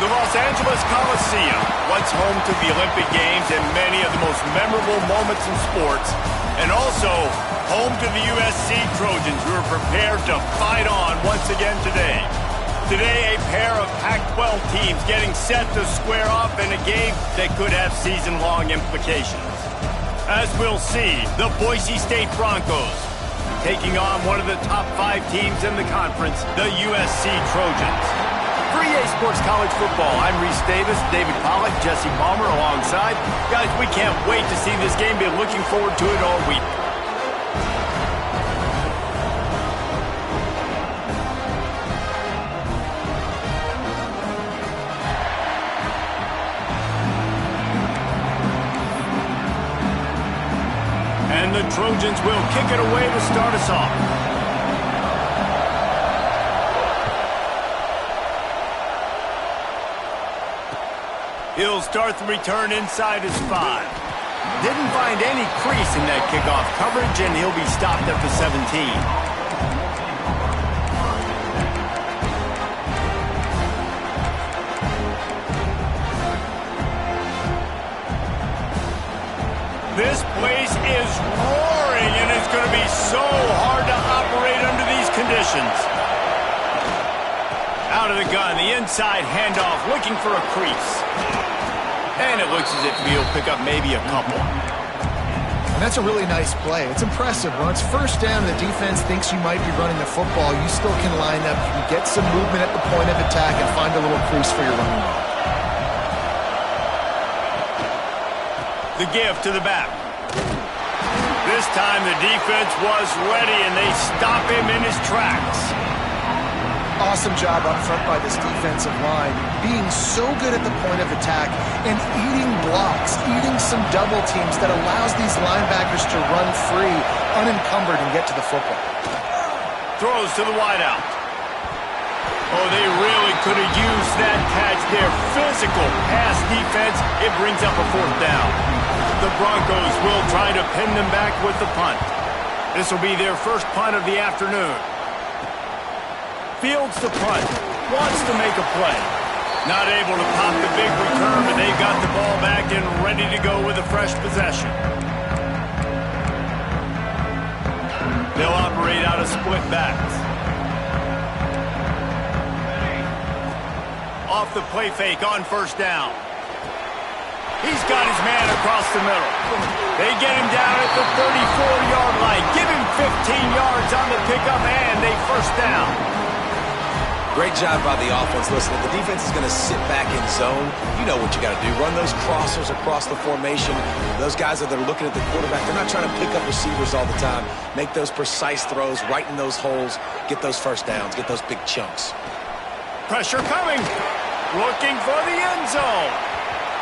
The Los Angeles Coliseum, once home to the Olympic Games and many of the most memorable moments in sports, and also home to the USC Trojans, who are prepared to fight on once again today. Today, a pair of Pac-12 teams getting set to square off in a game that could have season-long implications. As we'll see, the Boise State Broncos taking on one of the top 5 teams in the conference, the USC Trojans. For EA Sports College Football, I'm Reese Davis, David Pollack, Jesse Palmer alongside. Guys, we can't wait to see this game. Been looking forward to it all week. And the Trojans will kick it away to start us off. He'll start the return inside his 5. Didn't find any crease in that kickoff coverage, and he'll be stopped at the 17. This place is roaring, and it's going to be so hard to operate under these conditions. Out of the gun, the inside handoff, looking for a crease. And it looks as if he'll pick up maybe a couple. And that's a really nice play. It's impressive. When it's first down and the defense thinks you might be running the football, you still can line up. You can get some movement at the point of attack and find a little crease for your running back. The give to the back. This time the defense was ready, and they stop him in his tracks. Awesome job up front by this defensive line, being so good at the point of attack and eating blocks, eating some double teams that allows these linebackers to run free, unencumbered, and get to the football. Throws to the wideout. Oh, they really could have used that catch there. Physical pass defense. It brings up a 4th down. The Broncos will try to pin them back with the punt. This will be their first punt of the afternoon. Fields the punt, wants to make a play. Not able to pop the big return, but they've got the ball back and ready to go with a fresh possession. They'll operate out of split backs. Off the play fake on 1st down. He's got his man across the middle. They get him down at the 34-yard line. Give him 15 yards on the pickup and a 1st down. Great job by the offense. Listen, if the defense is going to sit back in zone, you know what you got to do. Run those crossers across the formation. Those guys that are looking at the quarterback, they're not trying to pick up receivers all the time. Make those precise throws, right in those holes, get those 1st downs, get those big chunks. Pressure coming. Looking for the end zone.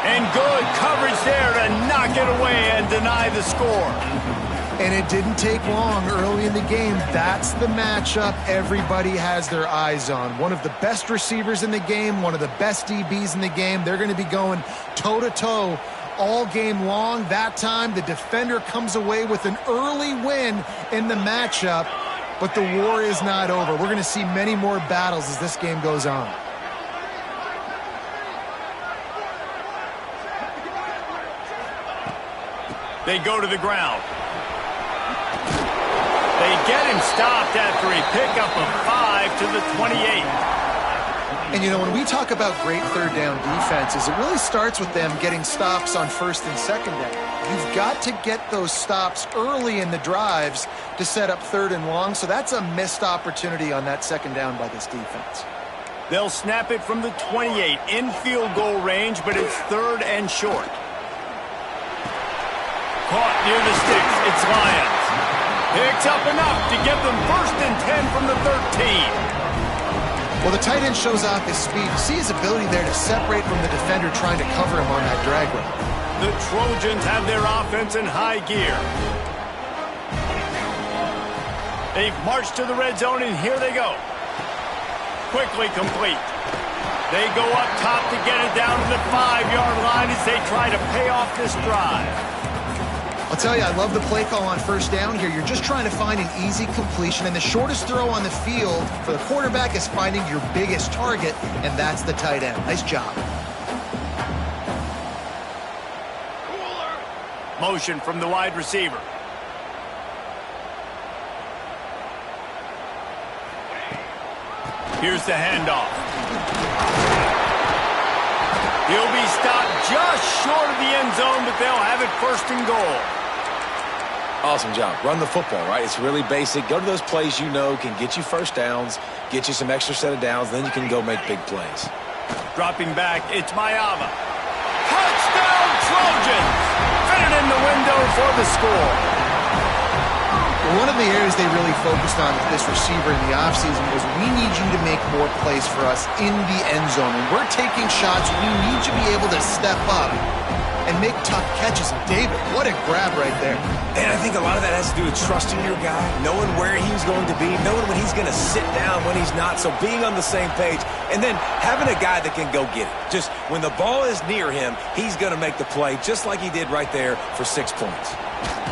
And good coverage there to knock it away and deny the score. And it didn't take long early in the game. That's the matchup everybody has their eyes on. One of the best receivers in the game, one of the best DBs in the game. They're going to be going toe-to-toe all game long. That time, the defender comes away with an early win in the matchup, but the war is not over. We're going to see many more battles as this game goes on. They go to the ground. They get him stopped after a pickup of 5 to the 28. And, you know, when we talk about great 3rd down defenses, it really starts with them getting stops on 1st and 2nd down. You've got to get those stops early in the drives to set up 3rd and long, so that's a missed opportunity on that 2nd down by this defense. They'll snap it from the 28 in field goal range, but it's 3rd and short. Caught near the sticks. It's Lions. Picks up enough to get them 1st and 10 from the 13. Well, the tight end shows off his speed. You see his ability there to separate from the defender trying to cover him on that drag route. The Trojans have their offense in high gear. They've marched to the red zone, and here they go. Quickly complete. They go up top to get it down to the 5-yard line as they try to pay off this drive. I'll tell you, I love the play call on first down here. You're just trying to find an easy completion, and the shortest throw on the field for the quarterback is finding your biggest target, and that's the tight end. Nice job. Motion from the wide receiver. Here's the handoff. He'll be stopped just short of the end zone, but they'll have it first and goal. Awesome job. Run the football, right? It's really basic. Go to those plays you know can get you first downs, get you some extra set of downs, then you can go make big plays. Dropping back, it's Mayava. Touchdown, Trojans! Fitted in the window for the score. One of the areas they really focused on with this receiver in the offseason was we need you to make more plays for us in the end zone. When we're taking shots, we need you to be able to step up and make tough catches. And David, what a grab right there. And I think a lot of that has to do with trusting your guy, knowing where he's going to be, knowing when he's going to sit down, when he's not, so being on the same page, and then having a guy that can go get it. Just when the ball is near him, he's going to make the play, just like he did right there for 6 points.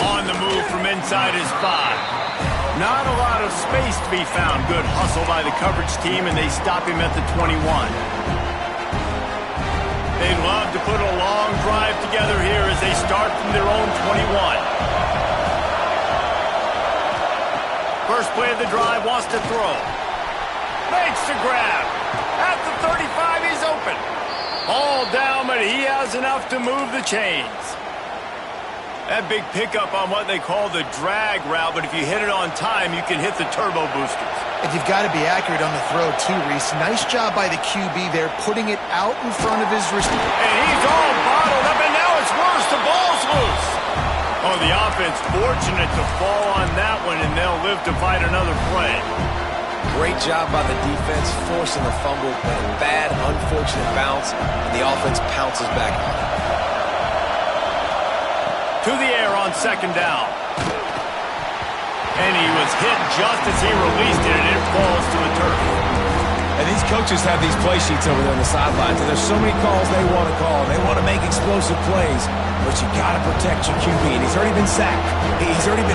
On the move from inside his 5. Not a lot of space to be found. Good hustle by the coverage team, and they stop him at the 21. They'd love to put a long drive together here as they start from their own 21. First play of the drive, wants to throw. Makes the grab. At the 35, he's open. All down, but he has enough to move the chains. That big pickup on what they call the drag route, but if you hit it on time, you can hit the turbo boosters. And you've got to be accurate on the throw, too, Reese. Nice job by the QB there, putting it out in front of his receiver. And he's all bottled up, and now it's worse. The ball's loose. Oh, the offense fortunate to fall on that one, and they'll live to fight another play. Great job by the defense, forcing the fumble, but a bad, unfortunate bounce, and the offense pounces back on it. To the air on second down. And he was hit just as he released it, and it falls to the turf. And these coaches have these play sheets over there on the sidelines, and there's so many calls they want to call. They want to make explosive plays, but you got to protect your QB, and he's already been sacked.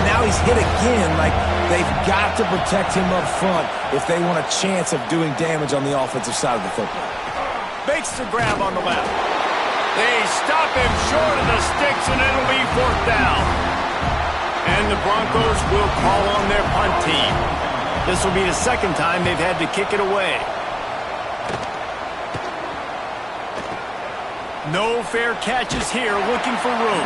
Now he's hit again. Like, they've got to protect him up front if they want a chance of doing damage on the offensive side of the football. Makes the grab on the left. They stop him short of the sticks, and it'll be 4th down. And the Broncos will call on their punt team. This will be the second time they've had to kick it away. No fair catches here, looking for room.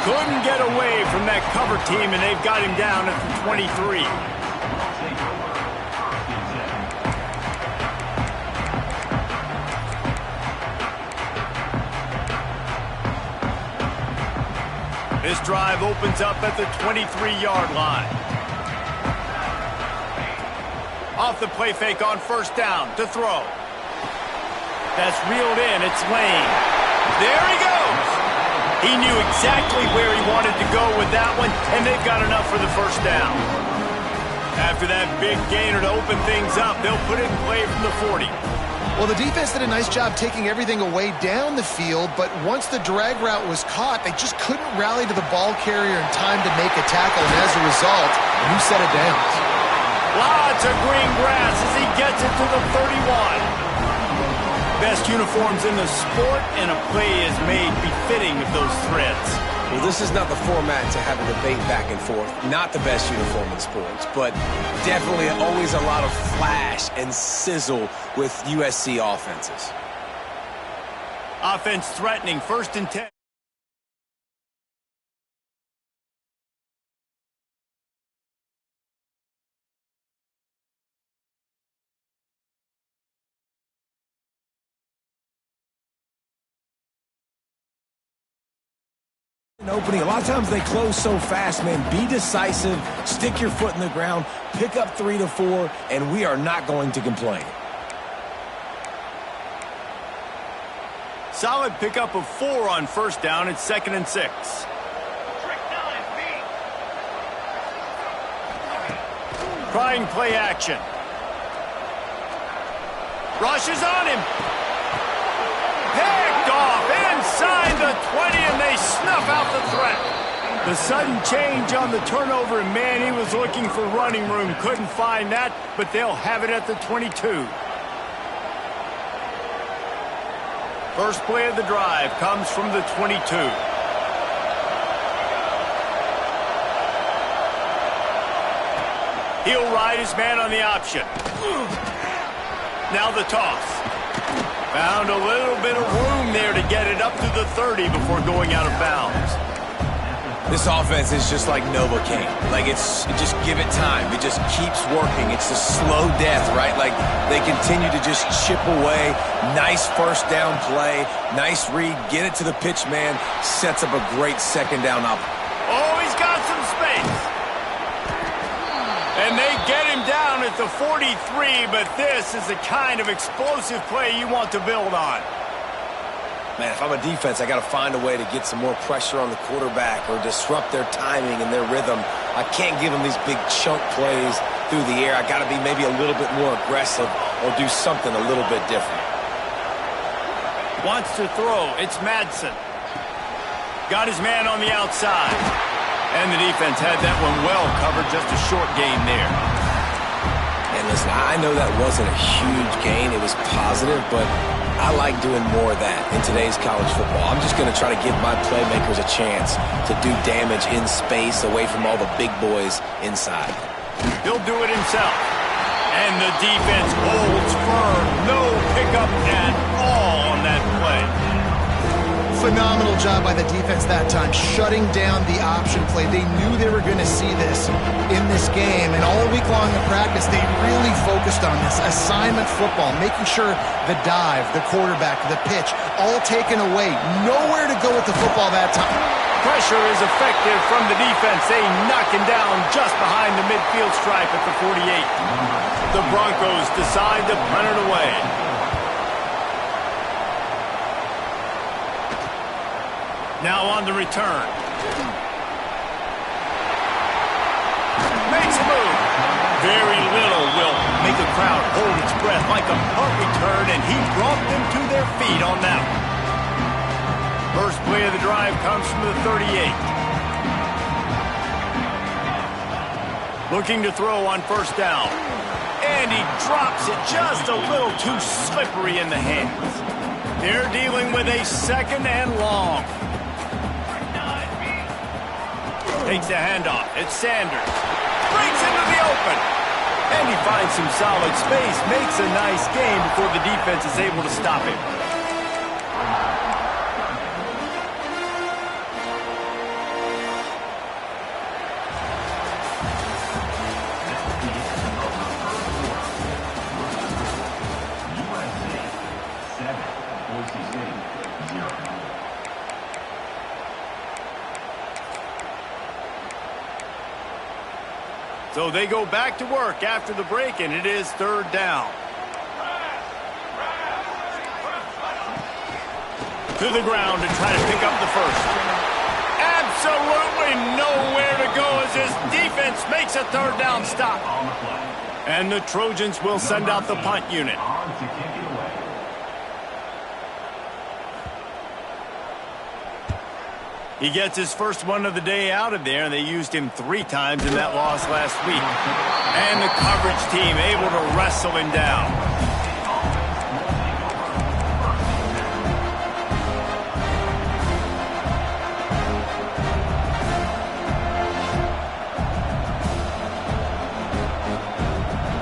Couldn't get away from that cover team, and they've got him down at the 23. This drive opens up at the 23-yard line. Off the play fake on first down to throw. That's reeled in. It's Lane. There he goes. He knew exactly where he wanted to go with that one, and they've got enough for the first down. After that big gainer to open things up, they'll put it in play from the 40. Well, the defense did a nice job taking everything away down the field, but once the drag route was caught, they just couldn't rally to the ball carrier in time to make a tackle, and as a result, a new set of downs. Lots of green grass as he gets it to the 31. Best uniforms in the sport, and a play is made befitting of those threads. Well, this is not the format to have a debate back and forth. Not the best uniform in sports, but definitely always a lot of flash and sizzle with USC offenses. Offense threatening, 1st and 10. Opening. A lot of times they close so fast, man. Be decisive, stick your foot in the ground, pick up 3 to 4, and we are not going to complain. Solid pickup of 4 on first down. It's 2nd and 6. Trying play action. Rushes on him. Picked off inside the 20, and they snuff out the threat. The sudden change on the turnover, and man, he was looking for running room. Couldn't find that, but they'll have it at the 22. First play of the drive comes from the 22. He'll ride his man on the option. Now the toss. Found a little bit of room there to get it up to the 30 before going out of bounds. This offense is just like Novocaine. Like, just give it time. It just keeps working. It's a slow death, right? Like, they continue to just chip away. Nice first down play. Nice read. Get it to the pitch man. Sets up a great second down up. Oh, he's got some space. And they get him down at the 43, but this is the kind of explosive play you want to build on. Man, if I'm a defense, I got to find a way to get some more pressure on the quarterback or disrupt their timing and their rhythm. I can't give them these big chunk plays through the air. I got to be maybe a little bit more aggressive or do something a little bit different. Wants to throw. It's Madsen. Got his man on the outside. And the defense had that one well covered. Just a short gain there. And listen, I know that wasn't a huge gain. It was positive, but I like doing more of that in today's college football. I'm just going to try to give my playmakers a chance to do damage in space away from all the big boys inside. He'll do it himself. And the defense holds firm. No pickup at all on that play. Phenomenal job by the defense that time, shutting down the option play. They knew they were going to see this in this game, and all week long in practice, they really focused on this assignment football, making sure the dive, the quarterback, the pitch, all taken away. Nowhere to go with the football that time. Pressure is effective from the defense. They knock him down just behind the midfield stripe at the 48. The Broncos decide to punt it away. Now on the return. Makes a move. Very little will make a crowd hold its breath like a punt return, and he brought them to their feet on that one. First play of the drive comes from the 38. Looking to throw on first down. And he drops it just a little too slippery in the hands. They're dealing with a second and long. Takes the handoff. It's Sanders. Breaks into the open. And he finds some solid space. Makes a nice game before the defense is able to stop him. So they go back to work after the break, and it is third down. To the ground to try to pick up the first. Absolutely nowhere to go as his defense makes a third down stop. And the Trojans will send out the punt unit. He gets his first one of the day out of there, and they used him 3 times in that loss last week. And the coverage team able to wrestle him down.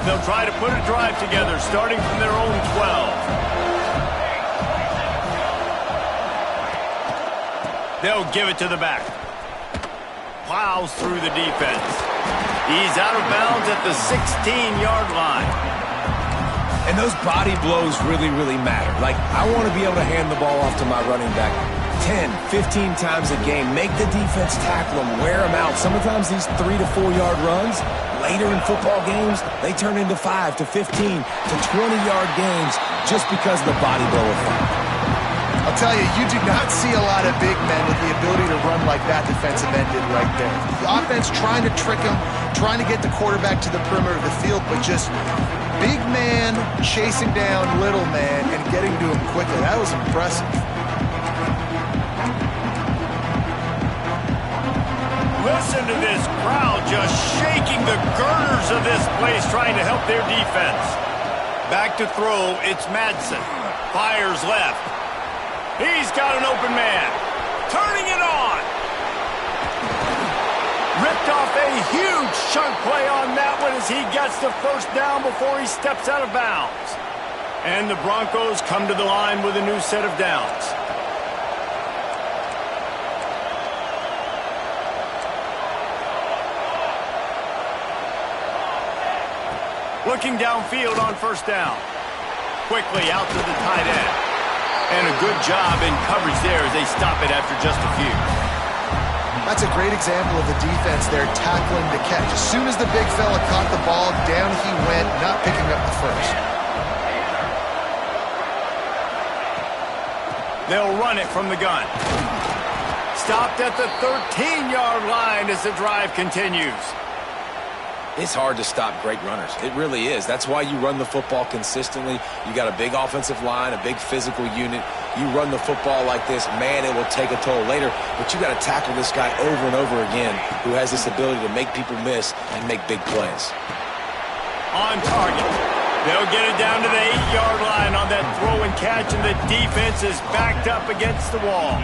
They'll try to put a drive together, starting from their own 12. They'll give it to the back. Plows through the defense. He's out of bounds at the 16-yard line. And those body blows really, really matter. Like, I want to be able to hand the ball off to my running back 10, 15 times a game. Make the defense tackle him, wear him out. Sometimes these 3 to 4 yard runs, later in football games, they turn into 5 to 15 to 20-yard games just because of the body blow effect. I'll tell you, you do not see a lot of big men with the ability to run like that defensive end did right there. The offense trying to trick him, trying to get the quarterback to the perimeter of the field, but just big man chasing down little man and getting to him quickly. That was impressive. Listen to this crowd just shaking the girders of this place trying to help their defense. Back to throw, it's Madsen. Fires left. He's got an open man. Turning it on. Ripped off a huge chunk play on that one as he gets the first down before he steps out of bounds. And the Broncos come to the line with a new set of downs. Looking downfield on first down. Quickly out to the tight end. And a good job in coverage there as they stop it after just a few. That's a great example of the defense there tackling the catch. As soon as the big fella caught the ball, down he went, not picking up the first. They'll run it from the gun. Stopped at the 13-yard line as the drive continues. It's hard to stop great runners. It really is. That's why you run the football consistently. You got a big offensive line, a big physical unit. You run the football like this, man, it will take a toll later. But you got to tackle this guy over and over again who has this ability to make people miss and make big plays. On target. They'll get it down to the 8-yard line on that throw and catch, and the defense is backed up against the wall.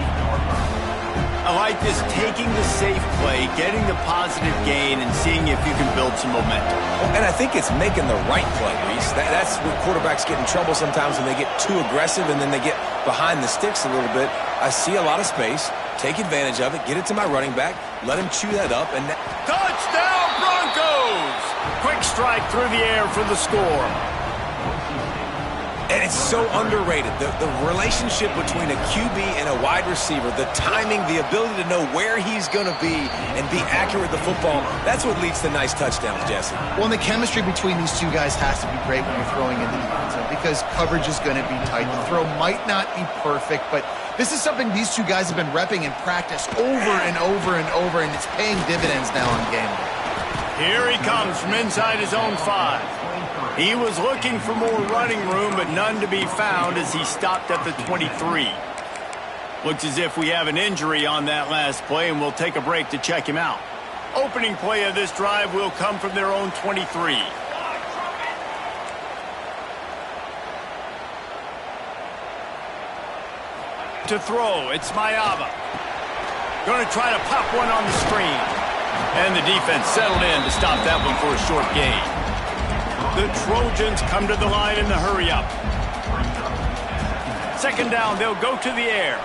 I like this, taking the safe play, getting the positive gain, and seeing if you can build some momentum. And I think it's making the right play, Reese. That's where quarterbacks get in trouble sometimes when they get too aggressive and then they get behind the sticks a little bit. I see a lot of space, take advantage of it, get it to my running back, let him chew that up, and touchdown, Broncos! Quick strike through the air for the score. And it's so underrated. The relationship between a QB and a wide receiver, the timing, the ability to know where he's going to be and be accurate with the football, that's what leads to nice touchdowns, Jesse. Well, and the chemistry between these two guys has to be great when you're throwing in the defense zone because coverage is going to be tight. The throw might not be perfect, but this is something these two guys have been repping in practice over and over and over, and it's paying dividends now on game day. Here he comes from inside his own 5. He was looking for more running room, but none to be found as he stopped at the 23. Looks as if we have an injury on that last play, and we'll take a break to check him out. Opening play of this drive will come from their own 23. To throw, it's Mayava. Going to try to pop one on the screen. And the defense settled in to stop that one for a short gain. The Trojans come to the line in the hurry-up. Second down, they'll go to the air.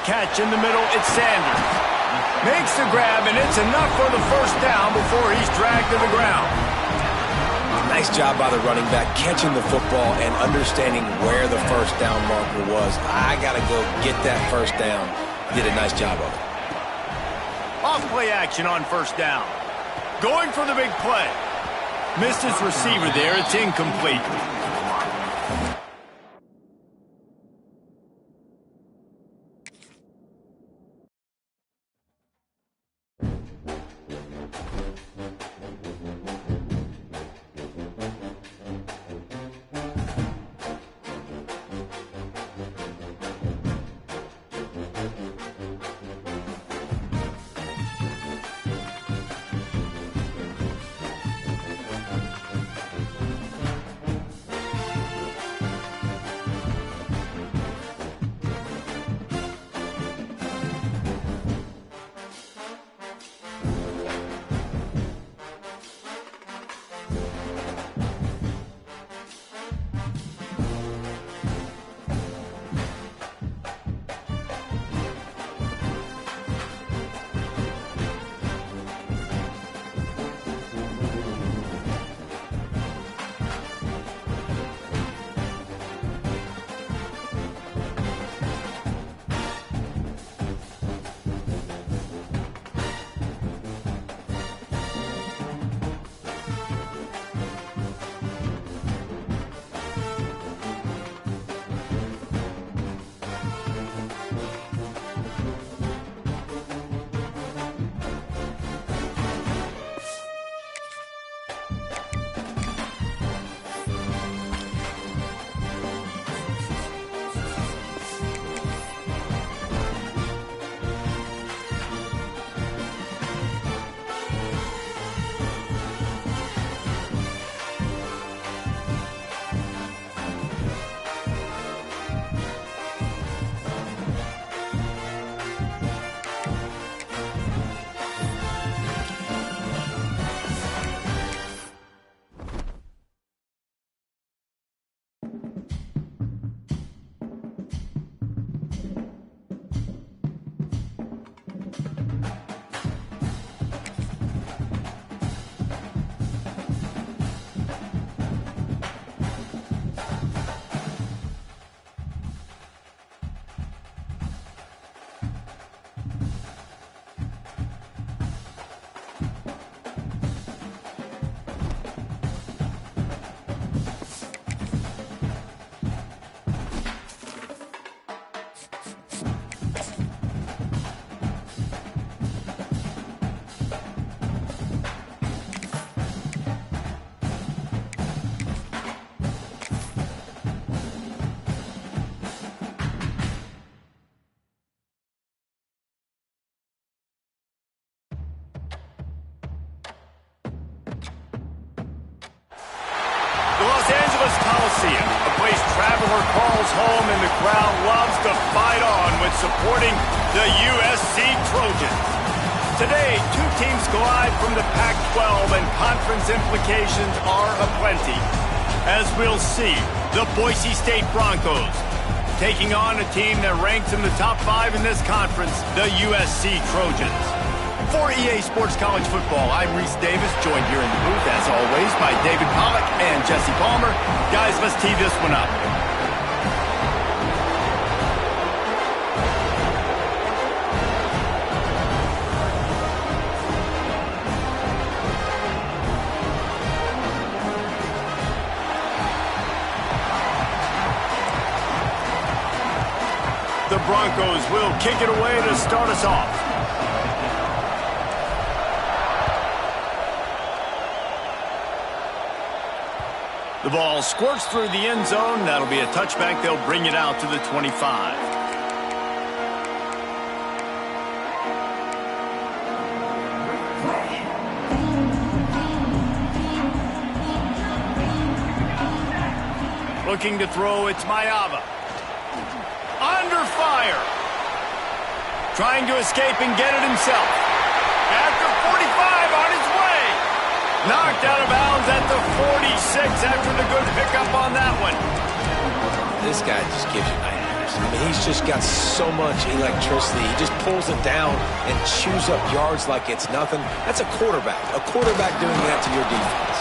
Catch in the middle, it's Sanders. Makes the grab, and it's enough for the first down before he's dragged to the ground. Nice job by the running back, catching the football and understanding where the first down marker was. I got to go get that first down. Did a nice job of it. Off-play action on first down. Going for the big play. Missed his receiver there. It's incomplete. The Los Angeles Coliseum, a place traveler calls home and the crowd loves to fight on when supporting the USC Trojans. Today, two teams collide from the Pac-12 and conference implications are aplenty. As we'll see, the Boise State Broncos taking on a team that ranks in the top 5 in this conference, the USC Trojans. For EA Sports College Football, I'm Reese Davis, joined here in the booth, as always, by David Pollack and Jesse Palmer. Guys, let's tee this one up. The Broncos will kick it away to start us off. The ball squirts through the end zone. That'll be a touchback. They'll bring it out to the 25. Looking to throw, it's Mayava. Under fire. Trying to escape and get it himself. At the 45, on his way. Knocked out of bounds at the 46 after the good pickup on that one. This guy just gives you nightmares. I mean, he's just got so much electricity. He just pulls it down and chews up yards like it's nothing. That's a quarterback. A quarterback doing that to your defense.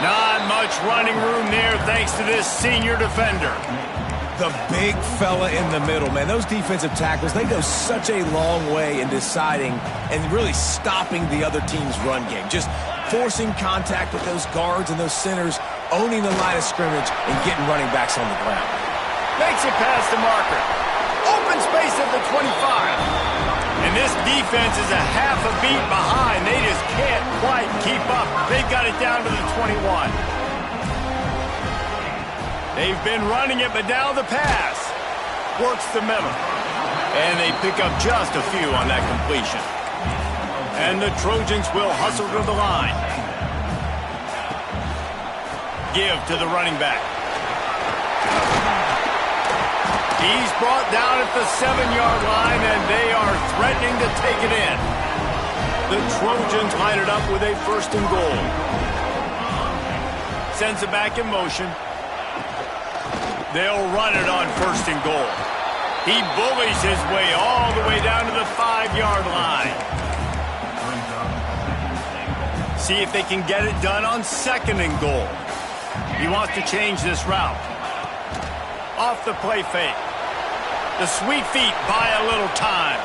Not much running room there thanks to this senior defender. The big fella in the middle, man. Those defensive tackles, they go such a long way in deciding and really stopping the other team's run game. Just forcing contact with those guards and those centers, owning the line of scrimmage, and getting running backs on the ground. Makes it past the marker. Open space at the 25. And this defense is a half a beat behind. They just can't quite keep up. They've got it down to the 21. They've been running it, but now the pass. Works the middle. And they pick up just a few on that completion. And the Trojans will hustle to the line. Give to the running back. He's brought down at the 7-yard line, and they are threatening to take it in. The Trojans line it up with a 1st and goal. Sends it back in motion. They'll run it on 1st and goal. He bullies his way all the way down to the 5-yard line. See if they can get it done on 2nd and goal. He wants to change this route. Off the play fake. The sweet feet buy a little time.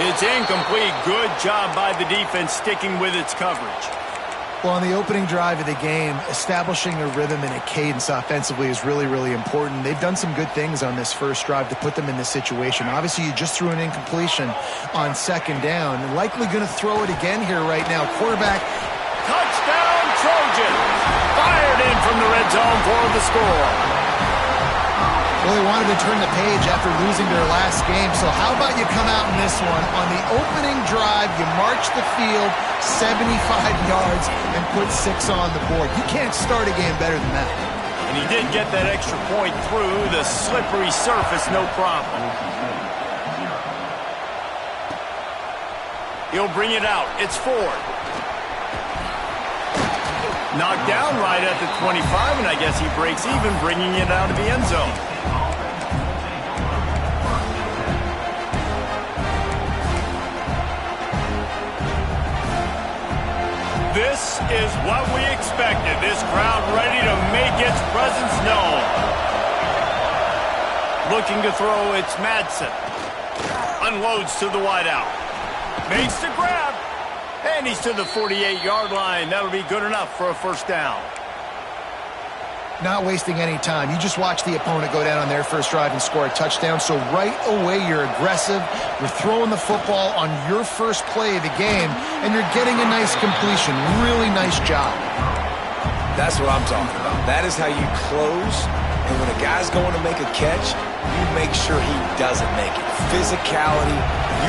It's incomplete. Good job by the defense sticking with its coverage. Well, on the opening drive of the game, establishing a rhythm and a cadence offensively is really, really important. They've done some good things on this first drive to put them in this situation. Obviously, you just threw an incompletion on 2nd down. Likely going to throw it again here right now. Quarterback. Touchdown, Trojan! Fired in from the red zone for the score. Well, they wanted to turn the page after losing their last game, so how about you come out in this one? On the opening drive, you march the field 75 yards and put 6 on the board. You can't start a game better than that. And he did get that extra point through the slippery surface, no problem. He'll bring it out. It's Ford. Knocked down right at the 25, and I guess he breaks even, bringing it out of the end zone. This is what we expected. This crowd ready to make its presence known. Looking to throw, it's Madsen. Unloads to the wideout. Makes the grab. And he's to the 48-yard line. That'll be good enough for a 1st down. Not wasting any time. You just watch the opponent go down on their first drive and score a touchdown. So right away, you're aggressive. You're throwing the football on your first play of the game, and you're getting a nice completion. Really nice job. That's what I'm talking about. That is how you close. And when a guy's going to make a catch, you make sure he doesn't make it. Physicality,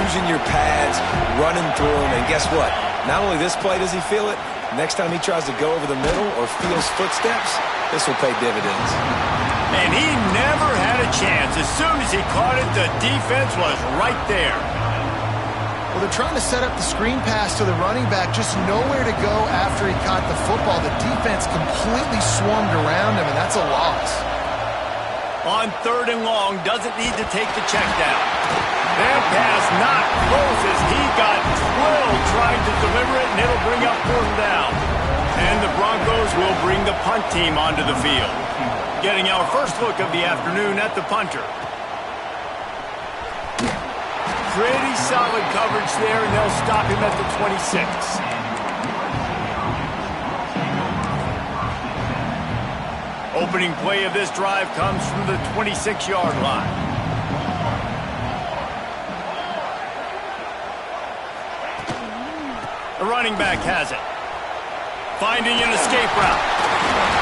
using your pads, running through him. And guess what? Not only this play does he feel it, next time he tries to go over the middle or feels footsteps, This will pay dividends. And he never had a chance. As soon as he caught it, the defense was right there. Well, they're trying to set up the screen pass to the running back, just nowhere to go after he caught the football. The defense completely swarmed around him, and that's a loss. On 3rd and long, doesn't need to take the check down. That pass not close as he got drilled trying to deliver it, and it'll bring up 4th down. And the Broncos will bring the punt team onto the field. Getting our first look of the afternoon at the punter. Pretty solid coverage there, and they'll stop him at the 26. Opening play of this drive comes from the 26-yard line. The running back has it. Finding an escape route.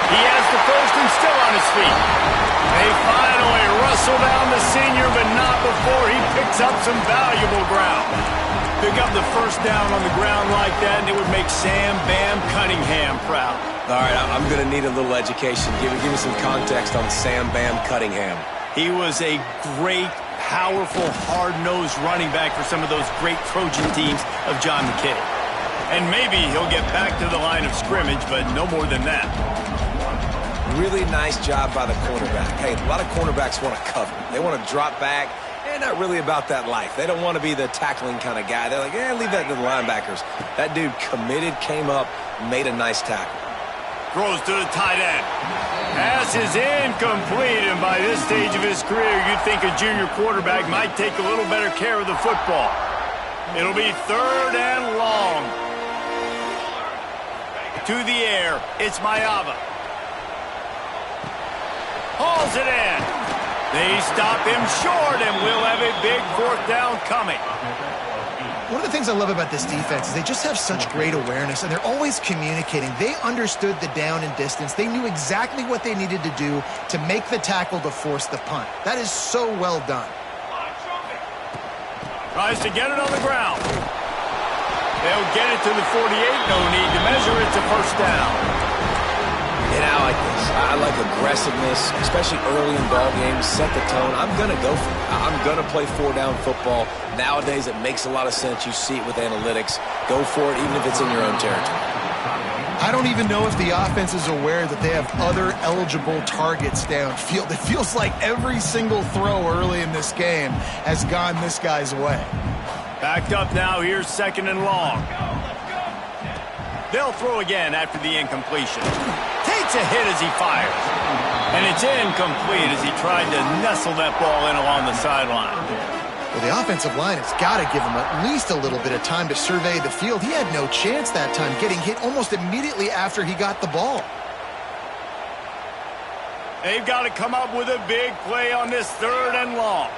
He has the first and still on his feet. They finally wrestle down the senior, but not before he picks up some valuable ground. Pick up the first down on the ground like that, and it would make Sam Bam Cunningham proud. All right, I'm going to need a little education. Give me some context on Sam Bam Cunningham. He was a great, powerful, hard-nosed running back for some of those great Trojan teams of John McKay. And maybe he'll get back to the line of scrimmage, but no more than that. Really nice job by the cornerback. Hey, a lot of cornerbacks want to cover. They want to drop back. They're not really about that life. They don't want to be the tackling kind of guy. They're like, leave that to the linebackers. That dude committed, came up, made a nice tackle. Throws to the tight end. Pass is incomplete, and by this stage of his career, you'd think a junior quarterback might take a little better care of the football. It'll be 3rd and long. To the air, it's Mayava. Hauls it in. They stop him short, and we'll have a big 4th down coming. One of the things I love about this defense is they just have such great awareness, and they're always communicating. They understood the down and distance. They knew exactly what they needed to do to make the tackle to force the punt. That is so well done. Tries to get it on the ground. They'll get it to the 48. No need to measure. It's a 1st down. And I like this. I like aggressiveness, especially early in ball games. Set the tone. I'm going to go for it. I'm going to play 4-down football. Nowadays, it makes a lot of sense. You see it with analytics. Go for it, even if it's in your own territory. I don't even know if the offense is aware that they have other eligible targets downfield. It feels like every single throw early in this game has gone this guy's way. Backed up now. Here's 2nd and long. They'll throw again after the incompletion. Takes a hit as he fires. And it's incomplete as he tried to nestle that ball in along the sideline. Well, the offensive line has got to give him at least a little bit of time to survey the field. He had no chance that time, getting hit almost immediately after he got the ball. They've got to come up with a big play on this 3rd and long.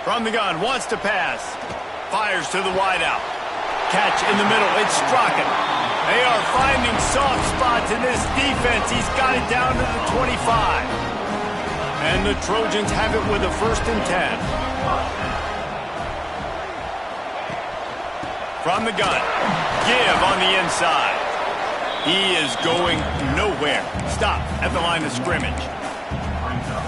From the gun, wants to pass. Fires to the wideout. Catch in the middle. It's Strachan. They are finding soft spots in this defense. He's got it down to the 25. And the Trojans have it with a 1st and 10. From the gun. Give on the inside. He is going nowhere. Stop at the line of scrimmage.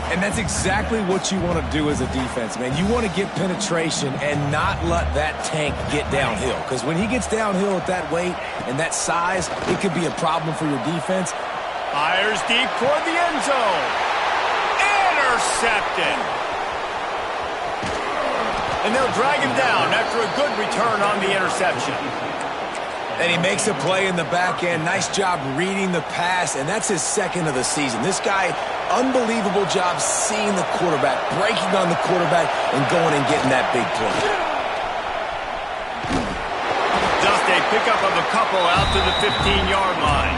And that's exactly what you want to do as a defense, man. You want to get penetration and not let that tank get downhill. Because when he gets downhill at that weight and that size, it could be a problem for your defense. Fires deep toward the end zone. Intercepted. And they'll drag him down after a good return on the interception. And he makes a play in the back end. Nice job reading the pass, and that's his 2nd of the season. This guy, unbelievable job seeing the quarterback, breaking on the quarterback, and going and getting that big play. Just a pickup of a couple out to the 15-yard line.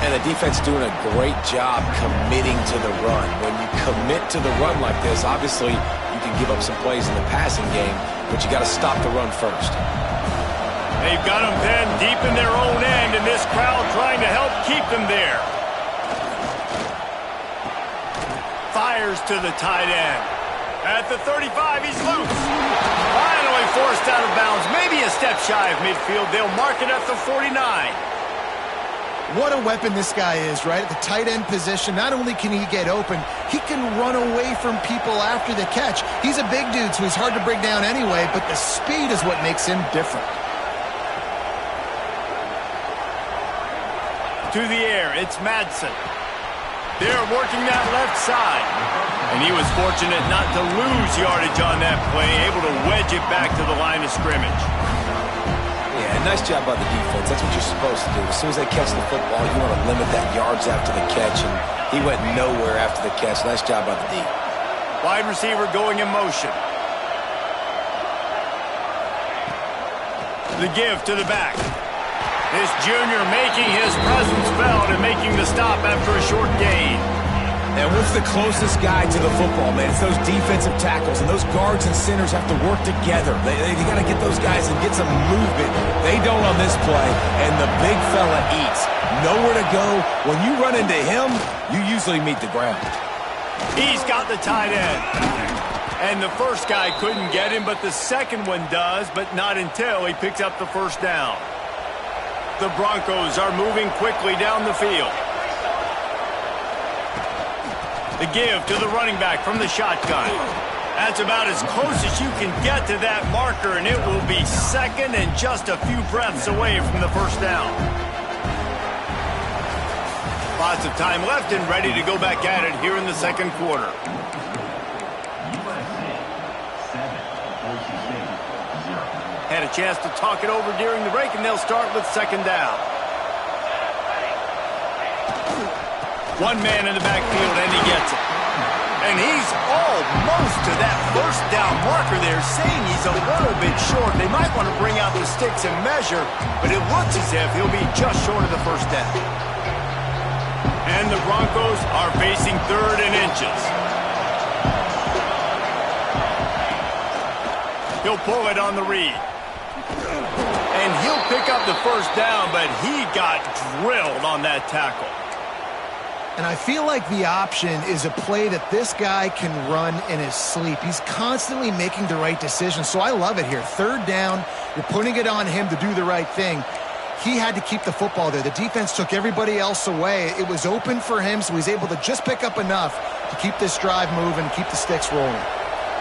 And the defense doing a great job committing to the run. When you commit to the run like this, obviously you can give up some plays in the passing game, but you got to stop the run first. They've got them pinned deep in their own end, and this crowd trying to help keep them there. Fires to the tight end. At the 35, he's loose. Finally narrowly forced out of bounds, maybe a step shy of midfield. They'll mark it at the 49. What a weapon this guy is, right? At the tight end position, not only can he get open, he can run away from people after the catch. He's a big dude, so he's hard to bring down anyway, but the speed is what makes him different. To the air, it's Madsen. They're working that left side. And he was fortunate not to lose yardage on that play, able to wedge it back to the line of scrimmage. Yeah, nice job by the defense. That's what you're supposed to do. As soon as they catch the football, you want to limit that yards after the catch, and he went nowhere after the catch. Nice job by the D. Wide receiver going in motion. The give to the back. This junior making his presence felt and making the stop after a short gain. And what's the closest guy to the football, man? It's those defensive tackles, and those guards and centers have to work together. They got to get those guys and get some movement. They don't on this play, and the big fella eats. Nowhere to go. When you run into him, you usually meet the ground. He's got the tight end. And the first guy couldn't get him, but the second one does, but not until he picks up the first down. The Broncos are moving quickly down the field. The give to the running back from the shotgun. That's about as close as you can get to that marker, and it will be second and just a few breaths away from the first down. Lots of time left and ready to go back at it here in the second quarter. Had a chance to talk it over during the break, and they'll start with second down. One man in the backfield, and he gets it. And he's almost to that first down marker there, saying he's a little bit short. They might want to bring out the sticks and measure, but it looks as if he'll be just short of the first down. And the Broncos are facing third and inches. He'll pull it on the read. And he'll pick up the first down, but he got drilled on that tackle. And I feel like the option is a play that this guy can run in his sleep. He's constantly making the right decision, so I love it here. Third down, you're putting it on him to do the right thing. He had to keep the football there. The defense took everybody else away. It was open for him, so he's able to just pick up enough to keep this drive moving, keep the sticks rolling.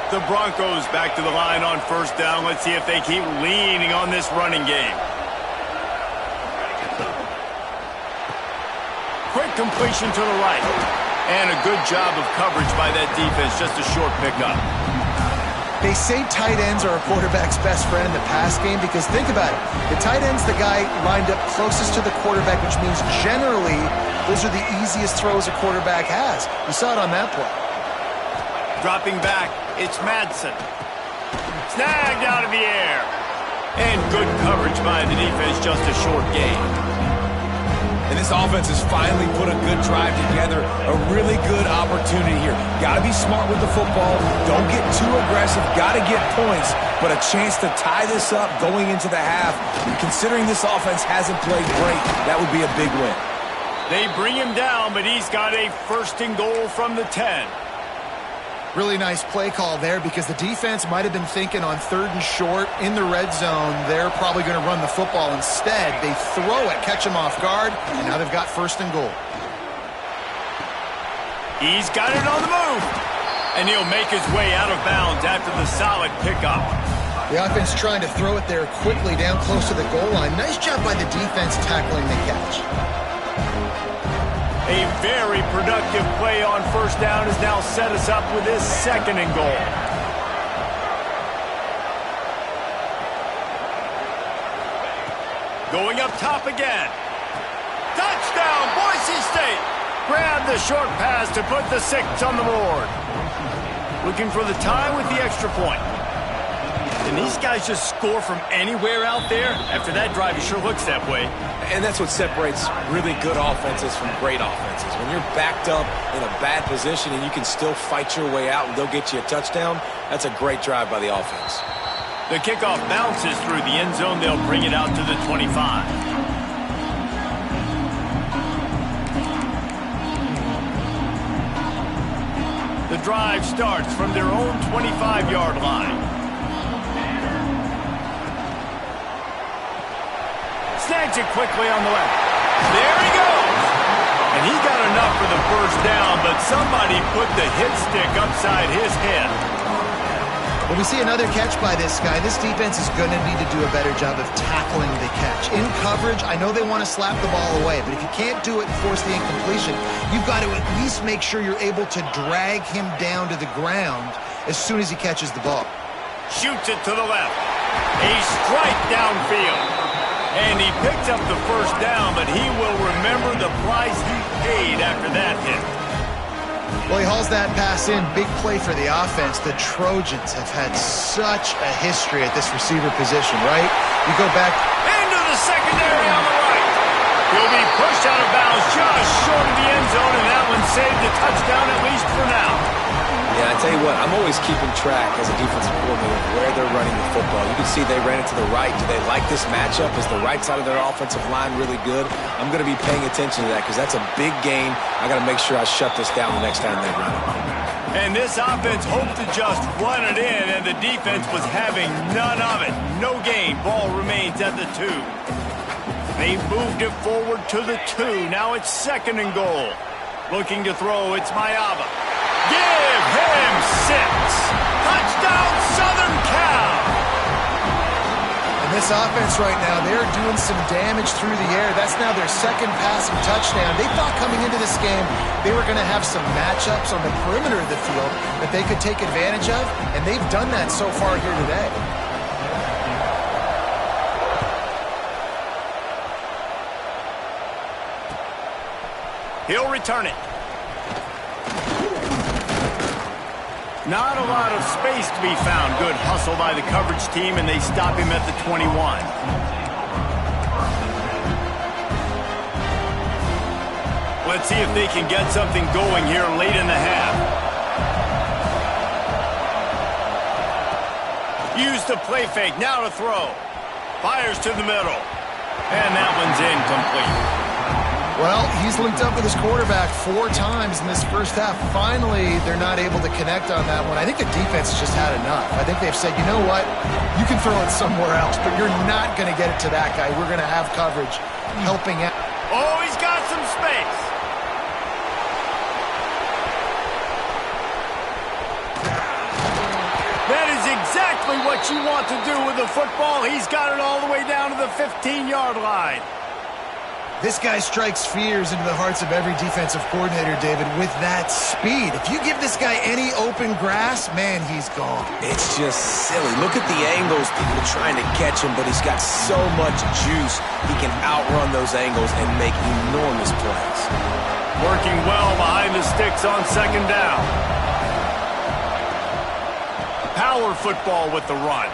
The Broncos back to the line on first down. Let's see if they keep leaning on this running game. Quick completion to the right. And a good job of coverage by that defense. Just a short pickup. They say tight ends are a quarterback's best friend in the pass game because think about it. The tight end's the guy lined up closest to the quarterback, which means generally those are the easiest throws a quarterback has. We saw it on that play. Dropping back, it's Madsen. Snagged out of the air. And good coverage by the defense, just a short gain. And this offense has finally put a good drive together. A really good opportunity here. Got to be smart with the football. Don't get too aggressive. Got to get points. But a chance to tie this up going into the half. And considering this offense hasn't played great, that would be a big win. They bring him down, but he's got a first and goal from the 10. Really nice play call there because the defense might have been thinking on third and short in the red zone. They're probably going to run the football. Instead, they throw it, catch him off guard, and now they've got first and goal. He's got it on the move. And he'll make his way out of bounds after the solid pickup. The offense trying to throw it there quickly down close to the goal line. Nice job by the defense tackling the catch. A very productive play on first down has now set us up with his second and goal. Going up top again. Touchdown, Boise State. Grab the short pass to put the 6 on the board. Looking for the tie with the extra point. And these guys just score from anywhere out there. After that drive, it sure looks that way. And that's what separates really good offenses from great offenses. When you're backed up in a bad position and you can still fight your way out and they'll get you a touchdown, that's a great drive by the offense. The kickoff bounces through the end zone. They'll bring it out to the 25. The drive starts from their own 25-yard line. snags it quickly on the left. There he goes. And he got enough for the first down, but somebody put the hit stick upside his head. When we see another catch by this guy, this defense is going to need to do a better job of tackling the catch. In coverage, I know they want to slap the ball away, but if you can't do it and force the incompletion, you've got to at least make sure you're able to drag him down to the ground as soon as he catches the ball. Shoots it to the left. A strike downfield. And he picks up the first down, but he will remember the price he paid after that hit. Well, he hauls that pass in. Big play for the offense. The Trojans have had such a history at this receiver position, right? You go back into the secondary on the right. He'll be pushed out of bounds just short of the end zone, and that one saved a touchdown at least for now. Yeah, I tell you what, I'm always keeping track as a defensive coordinator of where they're running the football. You can see they ran it to the right. Do they like this matchup? Is the right side of their offensive line really good? I'm going to be paying attention to that because that's a big gain. I got to make sure I shut this down the next time they run it. And this offense hoped to just run it in, and the defense was having none of it. No gain. Ball remains at the 2. They moved it forward to the 2. Now it's 2nd and goal. Looking to throw, it's Mayava. Give him 6. Touchdown, Southern Cal. And this offense right now, they're doing some damage through the air. That's now their 2nd passing touchdown. They thought coming into this game they were going to have some matchups on the perimeter of the field that they could take advantage of, and they've done that so far here today. He'll return it. Not a lot of space to be found. Good hustle by the coverage team, and they stop him at the 21. Let's see if they can get something going here late in the half. Use the play fake. Now to throw. Fires to the middle. And that one's incomplete. Well, he's linked up with his quarterback 4 times in this first half. Finally, they're not able to connect on that one. I think the defense just had enough. I think they've said, you know what, you can throw it somewhere else, but you're not going to get it to that guy. We're going to have coverage helping out. Oh, he's got some space. That is exactly what you want to do with the football. He's got it all the way down to the 15-yard line. This guy strikes fears into the hearts of every defensive coordinator, David, with that speed. If you give this guy any open grass, man, he's gone. It's just silly. Look at the angles, people trying to catch him, but he's got so much juice. He can outrun those angles and make enormous plays. Working well behind the sticks on 2nd down. Power football with the run.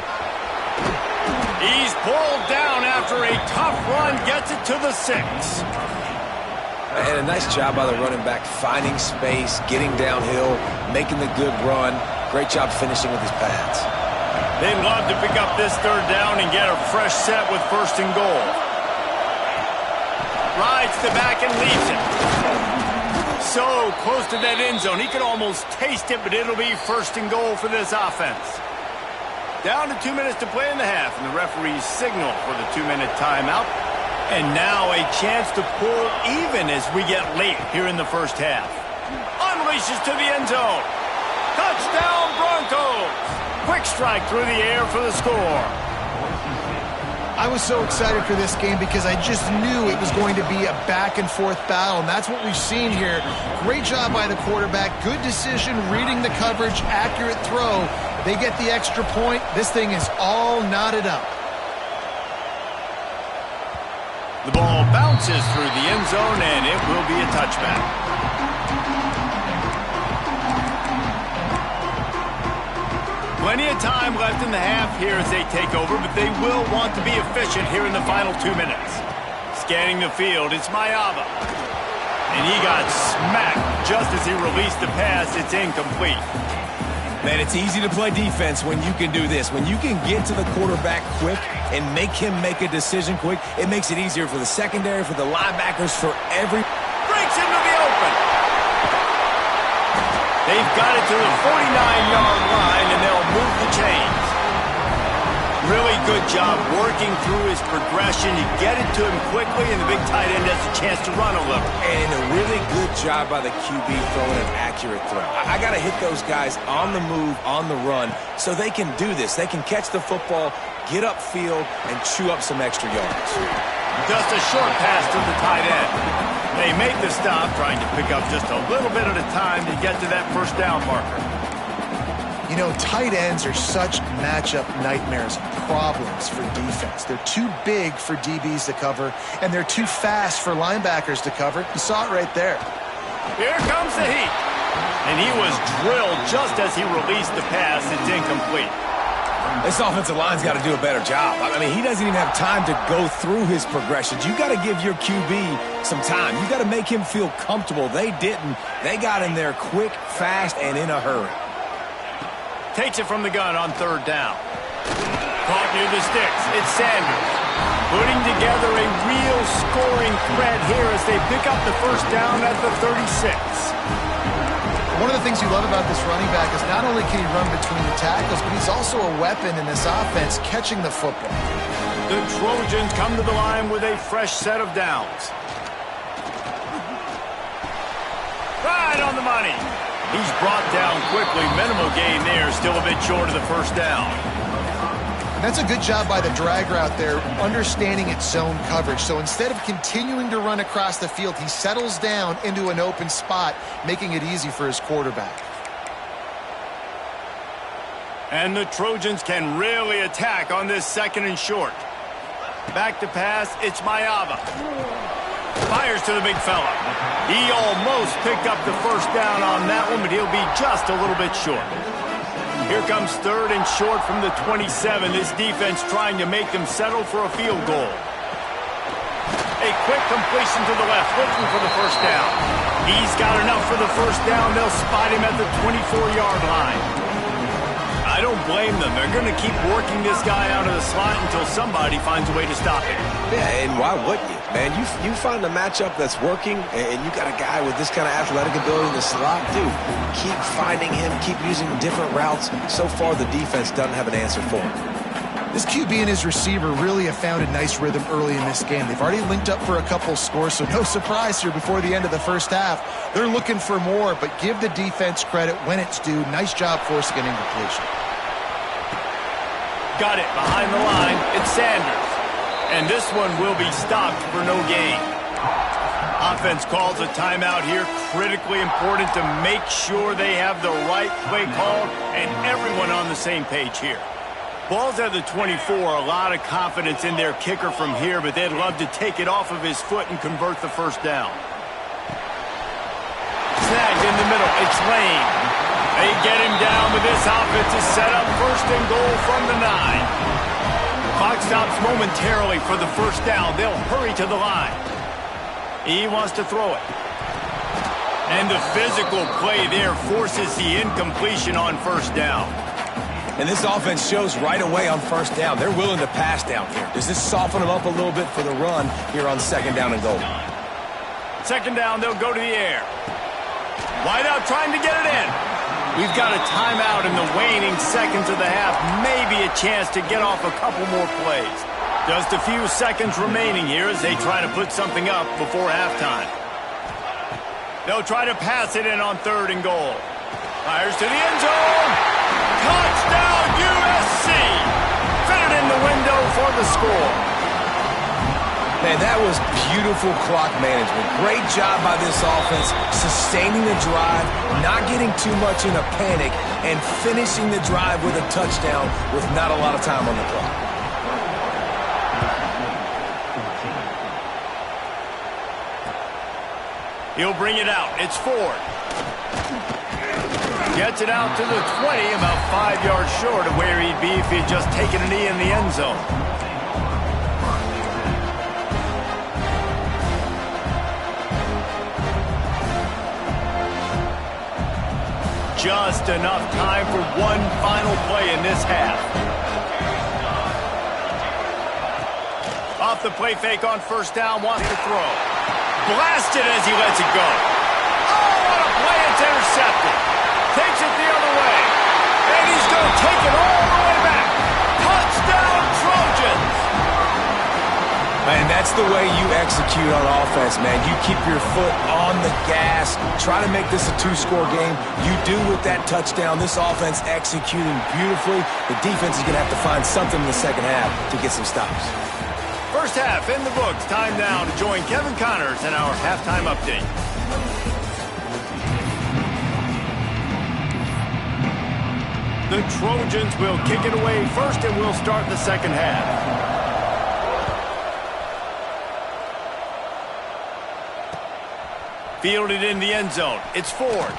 He's pulled down after a tough run, gets it to the 6. And a nice job by the running back, finding space, getting downhill, making the good run. Great job finishing with his pads. They'd love to pick up this 3rd down and get a fresh set with 1st and goal. Rides the back and leaves it. So close to that end zone. He could almost taste it, but it'll be 1st and goal for this offense. Down to 2 minutes to play in the half, and the referees signal for the 2-minute timeout. And now a chance to pull even as we get late here in the first half. Unleashes to the end zone. Touchdown, Broncos! Quick strike through the air for the score. I was so excited for this game because I just knew it was going to be a back-and-forth battle, and that's what we've seen here. Great job by the quarterback. Good decision, reading the coverage, accurate throw. They get the extra point. This thing is all knotted up. The ball bounces through the end zone, and it will be a touchback. Plenty of time left in the half here as they take over, but they will want to be efficient here in the final 2 minutes. Scanning the field, it's Mayava. And he got smacked just as he released the pass. It's incomplete. Man, it's easy to play defense when you can do this. When you can get to the quarterback quick and make him make a decision quick, it makes it easier for the secondary, for the linebackers, for every... Breaks into the open. They've got it to the 49-yard line, and they'll move the chains. Really good job working through his progression. You get it to him quickly, and the big tight end has a chance to run a little. And a really good job by the QB throwing an accurate throw. I got to hit those guys on the move, on the run, so they can do this. They can catch the football, get upfield, and chew up some extra yards. Just a short pass to the tight end. They make the stop, trying to pick up just a little bit at a time to get to that first down marker. You know, tight ends are such matchup nightmares, problems for defense. They're too big for DBs to cover, and they're too fast for linebackers to cover. You saw it right there. Here comes the heat. And he was drilled just as he released the pass. It's incomplete. This offensive line's got to do a better job. I mean, he doesn't even have time to go through his progressions. You got to give your QB some time. You got to make him feel comfortable. They didn't. They got in there quick, fast, and in a hurry. Takes it from the gun on third down. Caught near the sticks. It's Sanders. Putting together a real scoring threat here as they pick up the first down at the 36. One of the things you love about this running back is not only can he run between the tackles, but he's also a weapon in this offense catching the football. The Trojans come to the line with a fresh set of downs. Right on the money. He's brought down quickly. Minimal gain there. Still a bit short of the first down. And that's a good job by the drag route there, understanding its zone coverage. So instead of continuing to run across the field, he settles down into an open spot, making it easy for his quarterback. And the Trojans can really attack on this second and short. Back to pass. It's Mayava. Fires to the big fella. He almost picked up the first down on that one, but he'll be just a little bit short. Here comes third and short from the 27. This defense trying to make them settle for a field goal. A quick completion to the left, looking for the first down. He's got enough for the first down. They'll spot him at the 24-yard line. I don't blame them. They're going to keep working this guy out of the slot until somebody finds a way to stop him. Yeah, and why wouldn't you? Man, you find a matchup that's working, and you got a guy with this kind of athletic ability in the slot, dude. Keep finding him, keep using different routes. So far, the defense doesn't have an answer for him. This QB and his receiver really have found a nice rhythm early in this game. They've already linked up for a couple scores, so no surprise here before the end of the first half. They're looking for more, but give the defense credit when it's due. Nice job forcing an incompletion. Got it behind the line. It's Sanders. And this one will be stopped for no gain. Offense calls a timeout here. Critically important to make sure they have the right play call and everyone on the same page here. Ball's at the 24. A lot of confidence in their kicker from here, but they'd love to take it off of his foot and convert the first down. Snagged in the middle. It's Lane. They get him down, but this offense is set up first and goal from the 9. Clock stops momentarily for the first down. They'll hurry to the line. He wants to throw it. And the physical play there forces the incompletion on first down. And this offense shows right away on first down. They're willing to pass down here. Does this soften them up a little bit for the run here on second down and goal? Second down, they'll go to the air. Wide out trying to get it in. We've got a timeout in the waning seconds of the half. Maybe a chance to get off a couple more plays. Just a few seconds remaining here as they try to put something up before halftime. They'll try to pass it in on third and goal. Fires to the end zone. Touchdown USC. Fit it in the window for the score. Man, that was beautiful clock management. Great job by this offense, sustaining the drive, not getting too much in a panic, and finishing the drive with a touchdown with not a lot of time on the clock. He'll bring it out. It's Ford. Gets it out to the 20, about 5 yards short of where he'd be if he'd just taken a knee in the end zone. Just enough time for one final play in this half. Off the play fake on first down, wants to throw. Blasted as he lets it go. Oh, what a play, it's intercepted. Takes it the other way. And he's going to take it all the way back. Touchdown That's the way you execute on offense, man. You keep your foot on the gas. Try to make this a two-score game. You do with that touchdown. This offense executing beautifully. The defense is going to have to find something in the second half to get some stops. First half in the books. Time now to join Kevin Connors in our halftime update. The Trojans will kick it away first, and we'll start the second half. Fielded in the end zone. It's Ford.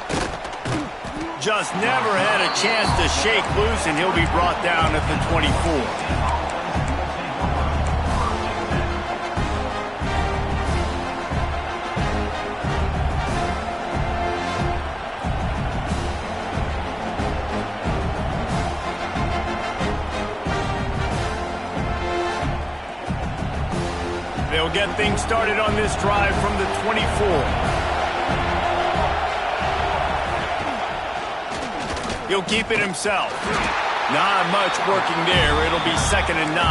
Just never had a chance to shake loose, and he'll be brought down at the 24. They'll get things started on this drive from the 24. He'll keep it himself. Not much working there. It'll be 2nd and 9.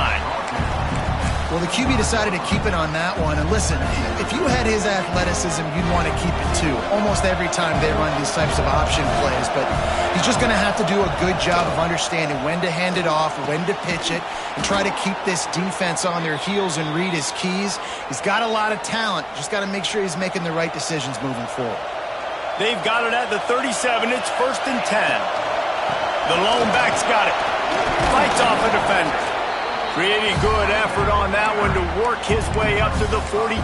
Well, the QB decided to keep it on that one. And listen, if you had his athleticism, you'd want to keep it too. Almost every time they run these types of option plays. But he's just going to have to do a good job of understanding when to hand it off, when to pitch it, and try to keep this defense on their heels and read his keys. He's got a lot of talent. Just got to make sure he's making the right decisions moving forward. They've got it at the 37. It's 1st and 10. The lone back's got it. Fights off a defender. Pretty good effort on that one to work his way up to the 42.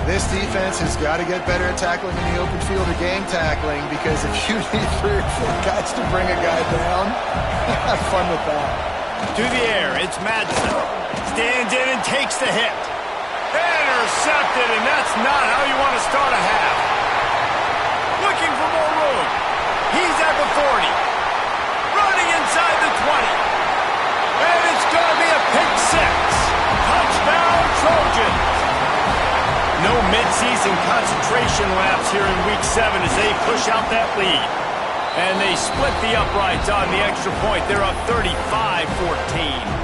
This defense has got to get better at tackling in the open field or game tackling, because if you need 3 or 4 guys to bring a guy down, have fun with that. To the air, it's Madsen. Stands in and takes the hit. Intercepted, and that's not how you want to start a half. Looking for more room. He's at the 40. Running inside the 20. And it's going to be a pick 6. Touchdown, Trojans. No midseason concentration laps here in Week 7 as they push out that lead. And they split the uprights on the extra point. They're up 35-14.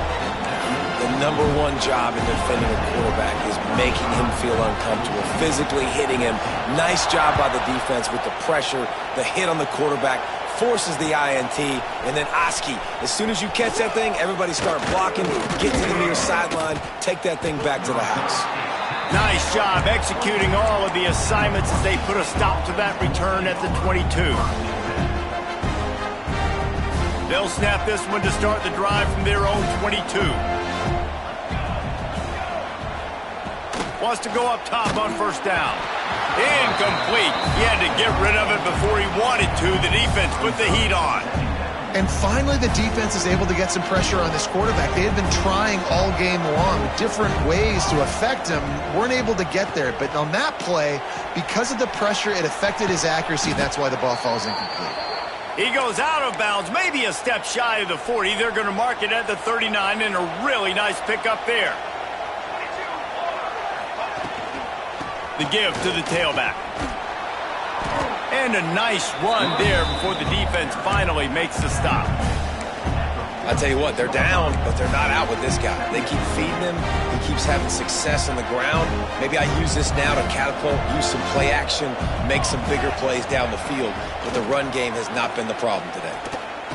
The number one job in defending a quarterback is making him feel uncomfortable, physically hitting him. Nice job by the defense with the pressure. The hit on the quarterback forces the INT, and then Oski. As soon as you catch that thing, everybody start blocking, get to the near sideline, take that thing back to the house. Nice job executing all of the assignments as they put a stop to that return at the 22. They'll snap this one to start the drive from their own 22. Wants to go up top on 1st down. Incomplete. He had to get rid of it before he wanted to. The defense put the heat on. And finally, the defense is able to get some pressure on this quarterback. They had been trying all game long different ways to affect him. Weren't able to get there. But on that play, because of the pressure, it affected his accuracy. That's why the ball falls incomplete. He goes out of bounds, maybe a step shy of the 40. They're going to mark it at the 39, and a really nice pickup there. The give to the tailback. And a nice run there before the defense finally makes the stop. I tell you what, they're down, but they're not out with this guy. They keep feeding him. He keeps having success on the ground. Maybe I use this now to catapult, use some play action, make some bigger plays down the field. But the run game has not been the problem today.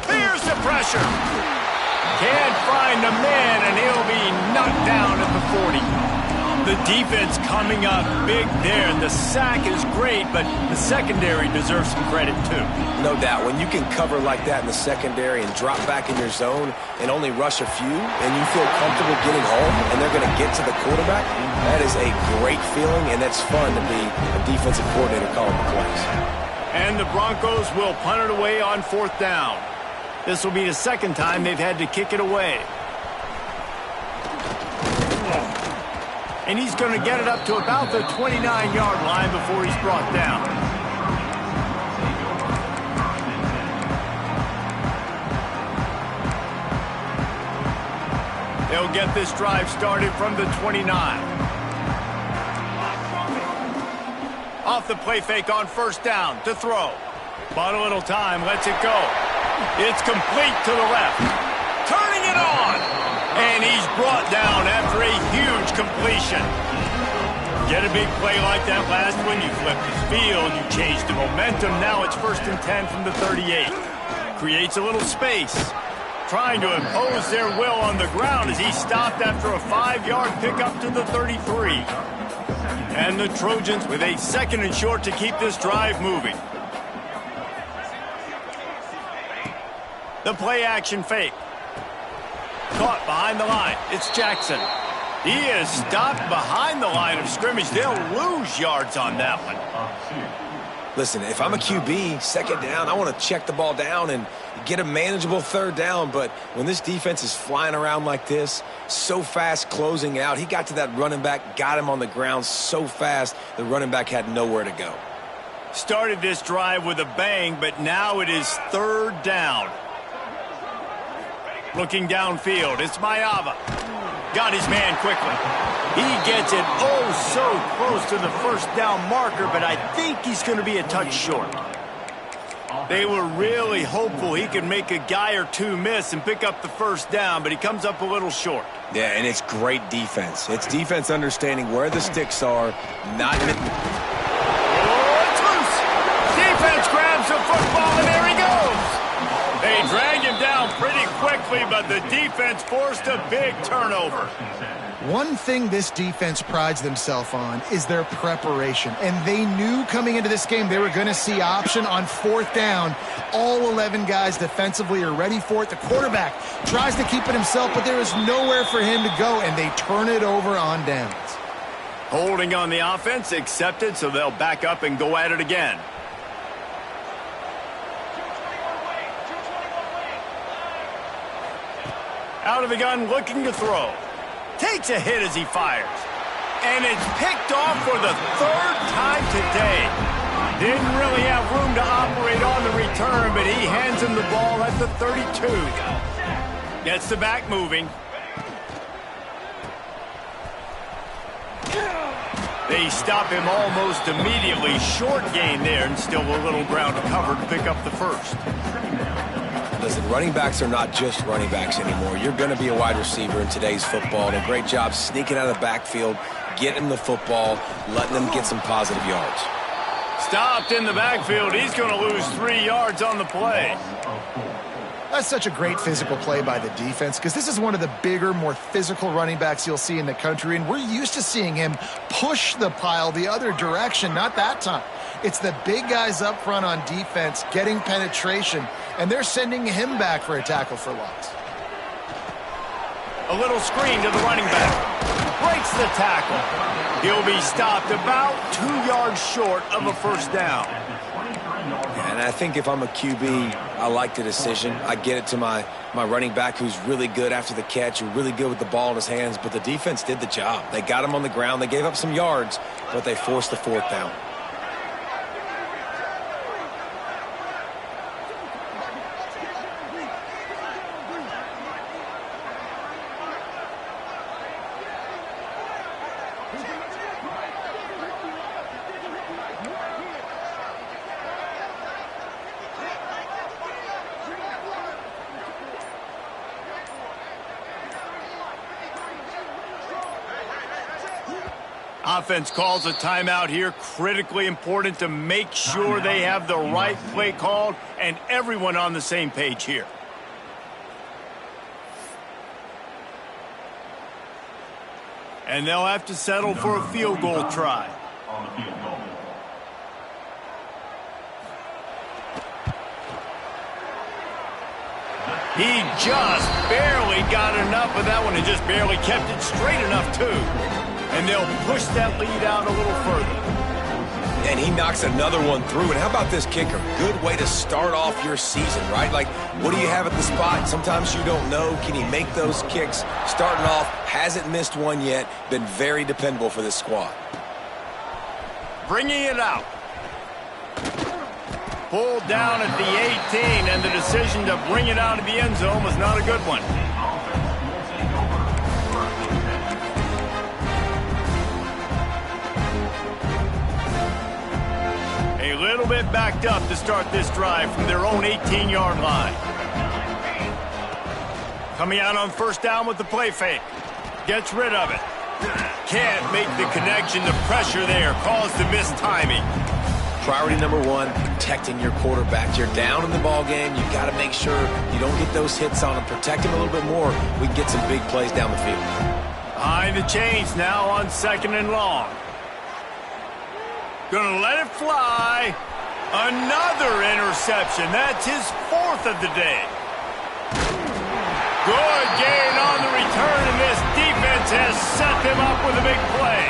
Here's the pressure. Can't find a man, and he'll be knocked down at the 40. The defense coming up big there, and the sack is great, but the secondary deserves some credit too. No doubt. When you can cover like that in the secondary and drop back in your zone and only rush a few, and you feel comfortable getting home, and they're going to get to the quarterback, that is a great feeling, and that's fun to be a defensive coordinator calling the plays. And the Broncos will punt it away on 4th down. This will be the 2nd time they've had to kick it away. And he's going to get it up to about the 29-yard line before he's brought down. They'll get this drive started from the 29. Off the play fake on 1st down to throw. Bought a little time, lets it go. It's complete to the left. Turning it on. And he's brought down after a huge completion. Get a big play like that last one, you flip the field, you change the momentum. Now it's 1st and 10 from the 38. Creates a little space. Trying to impose their will on the ground as he stopped after a 5-yard pickup to the 33. And the Trojans with a 2nd and short to keep this drive moving. The play action fake. Caught behind the line. It's Jackson. He is stopped behind the line of scrimmage. They'll lose yards on that one. Listen, if I'm a QB, 2nd down, I want to check the ball down and get a manageable 3rd down. But when this defense is flying around like this, so fast closing out, he got to that running back, got him on the ground so fast, the running back had nowhere to go. Started this drive with a bang, but now it is 3rd down. Looking downfield, it's Mayava. Got his man quickly. He gets it so close to the 1st down marker, but I think he's going to be a touch short. They were really hopeful he could make a guy or two miss and pick up the 1st down, but he comes up a little short. Yeah, and it's great defense. It's defense understanding where the sticks are, not... Oh, it's loose. Defense grabs the football, and there he goes. They drag him down pretty quickly, but the defense forced a big turnover. One thing this defense prides themselves on is their preparation, and they knew coming into this game they were going to see option on 4th down. All 11 guys defensively are ready for it. The quarterback tries to keep it himself, but there is nowhere for him to go, and they turn it over on downs. Holding on the offense, accepted, so they'll back up and go at it again. Out of the gun, looking to throw. Takes a hit as he fires. And it's picked off for the 3rd time today. Didn't really have room to operate on the return, but he hands him the ball at the 32. Gets the back moving. They stop him almost immediately. Short gain there, and still a little ground to cover to pick up the 1st. Listen, running backs are not just running backs anymore. You're going to be a wide receiver in today's football. And a great job sneaking out of the backfield, getting the football, letting them get some positive yards. Stopped in the backfield. He's going to lose 3 yards on the play. That's such a great physical play by the defense because this is one of the bigger, more physical running backs you'll see in the country, and we're used to seeing him push the pile the other direction, not that time. It's the big guys up front on defense getting penetration, and they're sending him back for a tackle for loss. A little screen to the running back. Breaks the tackle. He'll be stopped about 2 yards short of a 1st down. And I think if I'm a QB, I like the decision. I get it to my running back who's really good after the catch, who's really good with the ball in his hands, but the defense did the job. They got him on the ground. They gave up some yards, but they forced the 4th down. Offense calls a timeout here. Critically important to make sure they have the right play called and everyone on the same page here. And they'll have to settle for a field goal try. He just barely got enough of that one and just barely kept it straight enough, too. And they'll push that lead out a little further. And he knocks another one through. And how about this kicker? Good way to start off your season, right? Like, what do you have at the spot? Sometimes you don't know. Can he make those kicks? Starting off, hasn't missed one yet. Been very dependable for this squad. Bringing it out. Pulled down at the 18, and the decision to bring it out of the end zone was not a good one. A little bit backed up to start this drive from their own 18-yard line. Coming out on first down with the play fake. Gets rid of it. Can't make the connection. The pressure there caused the missed timing. Priority number one, protecting your quarterback. You're down in the ball game. You've got to make sure you don't get those hits on him. Protect him a little bit more. We can get some big plays down the field. Behind the chains now on 2nd and long. Gonna let it fly. Another interception. That's his 4th of the day. Good gain on the return, and this defense has set them up with a big play.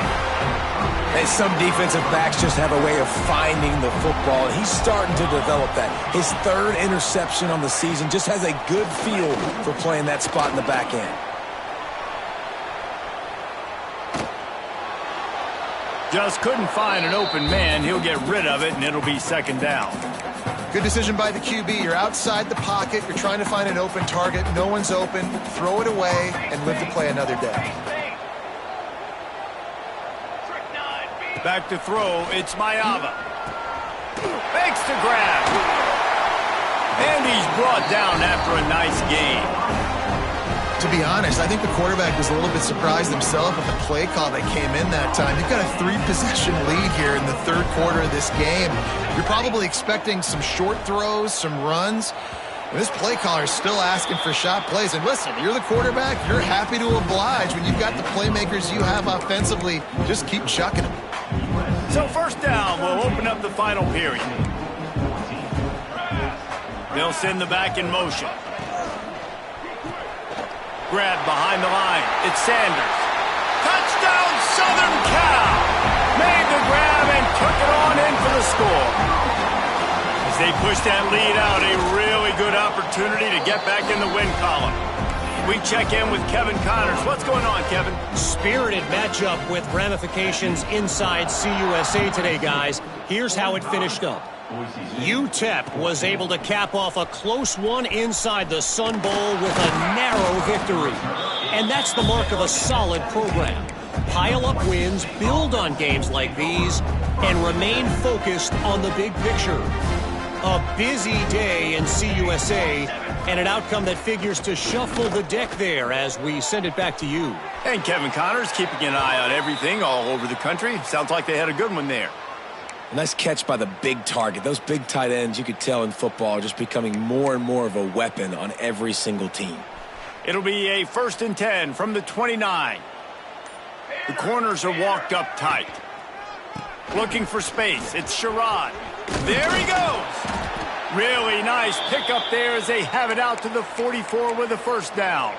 Hey, some defensive backs just have a way of finding the football, and he's starting to develop that. His 3rd interception on the season, just has a good feel for playing that spot in the back end. Just couldn't find an open man. He'll get rid of it, and it'll be 2nd down. Good decision by the QB. You're outside the pocket. You're trying to find an open target. No one's open. Throw it away and live to play another day. Back to throw, it's Mayava. Makes the grab. And he's brought down after a nice gain. To be honest, I think the quarterback was a little bit surprised himself with the play call that came in that time. You've got a 3-possession lead here in the 3rd quarter of this game. You're probably expecting some short throws, some runs. And this play caller is still asking for shot plays. And listen, you're the quarterback. You're happy to oblige. When you've got the playmakers you have offensively, just keep chucking them. So 1st down will open up the final period. They'll send the back in motion. Grab behind the line. It's Sanders. Touchdown, Southern Cal! Made the grab and took it on in for the score. As they push that lead out, a really good opportunity to get back in the win column. We check in with Kevin Connors. What's going on, Kevin? Spirited matchup with ramifications inside CUSA today, guys. Here's how it finished up. UTEP was able to cap off a close one inside the Sun Bowl with a narrow victory. And that's the mark of a solid program. Pile up wins, build on games like these, and remain focused on the big picture. A busy day in CUSA, and an outcome that figures to shuffle the deck there as we send it back to you. And Kevin Connors keeping an eye on everything all over the country. Sounds like they had a good one there. A nice catch by the big target. Those big tight ends, you could tell in football, are just becoming more and more of a weapon on every single team. It'll be a 1st and 10 from the 29. The corners are walked up tight. Looking for space. It's Sherrod. There he goes. Really nice pickup there as they have it out to the 44 with a 1st down.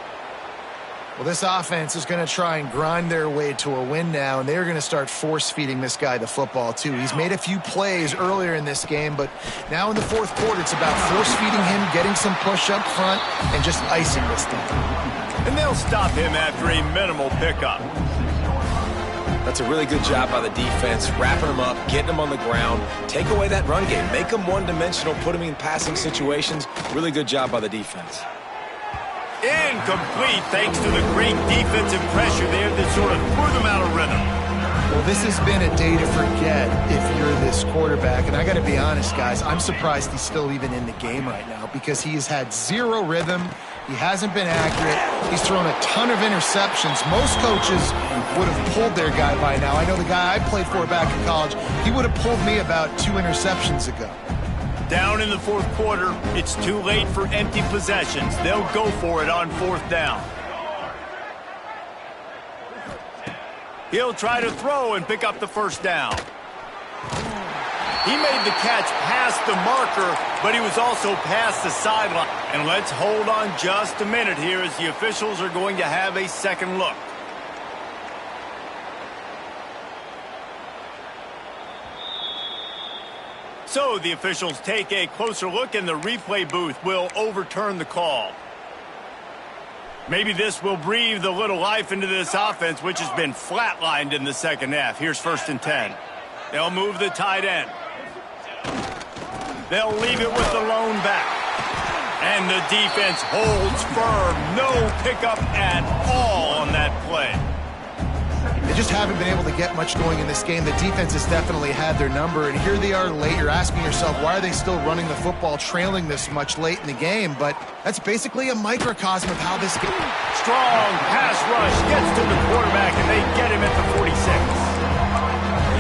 Well, this offense is going to try and grind their way to a win now, and they're going to start force-feeding this guy the football, too. He's made a few plays earlier in this game, but now in the 4th quarter, it's about force-feeding him, getting some push up front, and just icing this thing. And they'll stop him after a minimal pickup. That's a really good job by the defense, wrapping them up, getting them on the ground, take away that run game, make them one-dimensional, put them in passing situations. Really good job by the defense. Incomplete thanks to the great defensive pressure there that sort of threw them out of rhythm. Well, this has been a day to forget if you're this quarterback. And I got to be honest, guys, I'm surprised he's still even in the game right now because he has had zero rhythm. He hasn't been accurate. He's thrown a ton of interceptions. Most coaches would have pulled their guy by now. I know the guy I played for back in college, he would have pulled me about 2 interceptions ago. Down in the 4th quarter, it's too late for empty possessions. They'll go for it on 4th down. He'll try to throw and pick up the 1st down. He made the catch past the marker, but he was also past the sideline. And let's hold on just a minute here as the officials are going to have a second look. So the officials take a closer look, and the replay booth will overturn the call. Maybe this will breathe a little life into this offense, which has been flatlined in the 2nd half. Here's 1st and 10. They'll move the tight end. They'll leave it with the lone back. And the defense holds firm. No pickup at all on that play. They just haven't been able to get much going in this game. The defense has definitely had their number, and here they are late. You're asking yourself, why are they still running the football, trailing this much late in the game? But that's basically a microcosm of how this game... Strong pass rush gets to the quarterback, and they get him at the 46.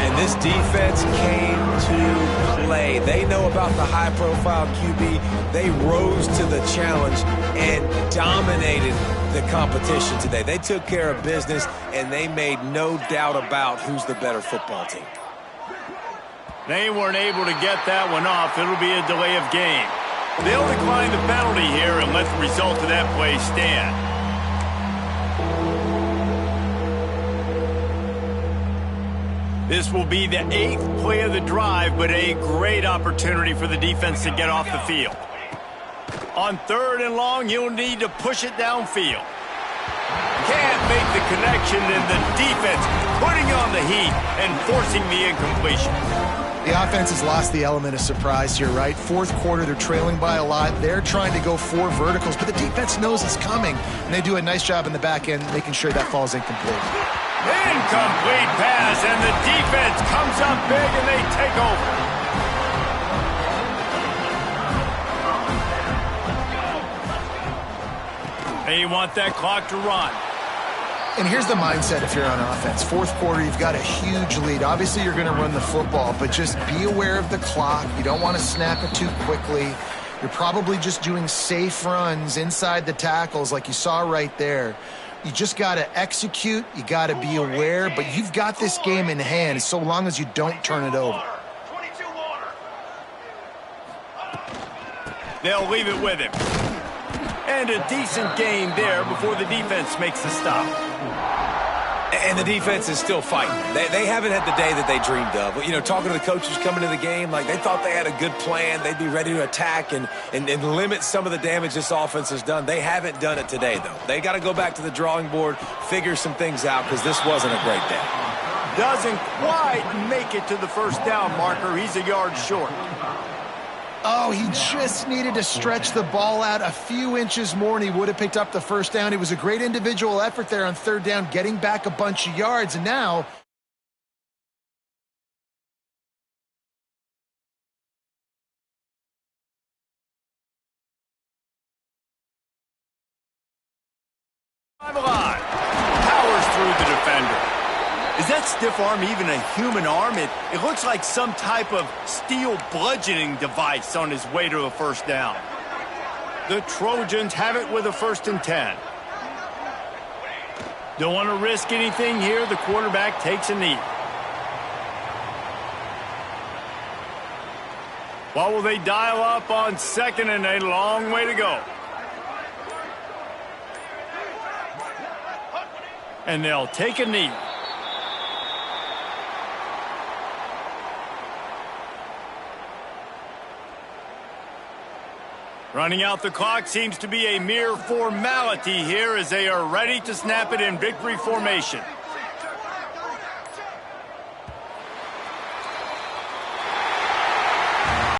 And this defense came to play. They know about the high-profile QB. They rose to the challenge and dominated the competition today. They took care of business, and they made no doubt about who's the better football team. They weren't able to get that one off. It'll be a delay of game. They'll decline the penalty here and let the result of that play stand. This will be the 8th play of the drive, but a great opportunity for the defense to get off the field. On 3rd and long, you'll need to push it downfield. Can't make the connection, and the defense putting on the heat and forcing the incompletion. The offense has lost the element of surprise here, right? 4th quarter, they're trailing by a lot. They're trying to go 4 verticals, but the defense knows it's coming, and they do a nice job in the back end making sure that falls incomplete. Incomplete pass, and the defense comes up big, and they take over. They want that clock to run. And here's the mindset if you're on offense. 4th quarter, you've got a huge lead. Obviously, you're going to run the football, but just be aware of the clock. You don't want to snap it too quickly. You're probably just doing safe runs inside the tackles like you saw right there. You just got to execute. You got to be aware, but you've got this game in hand so long as you don't turn it over. They'll leave it with him. And a decent gain there before the defense makes the stop. And the defense is still fighting. They haven't had the day that they dreamed of. You know, talking to the coaches coming into the game, like they thought they had a good plan. They'd be ready to attack and limit some of the damage this offense has done. They haven't done it today, though. They got to go back to the drawing board, figure some things out, because this wasn't a great day. Doesn't quite make it to the first down marker. He's a yard short. Oh, he just needed to stretch the ball out a few inches more, and he would have picked up the first down. It was a great individual effort there on 3rd down, getting back a bunch of yards, and now... Powers through the defender. Is that stiff arm even a human arm? It looks like some type of steel bludgeoning device on his way to a first down. The Trojans have it with a 1st and 10. Don't want to risk anything here. The quarterback takes a knee. What will they dial up on 2nd and a long way to go? And they'll take a knee. Running out the clock seems to be a mere formality here as they are ready to snap it in victory formation.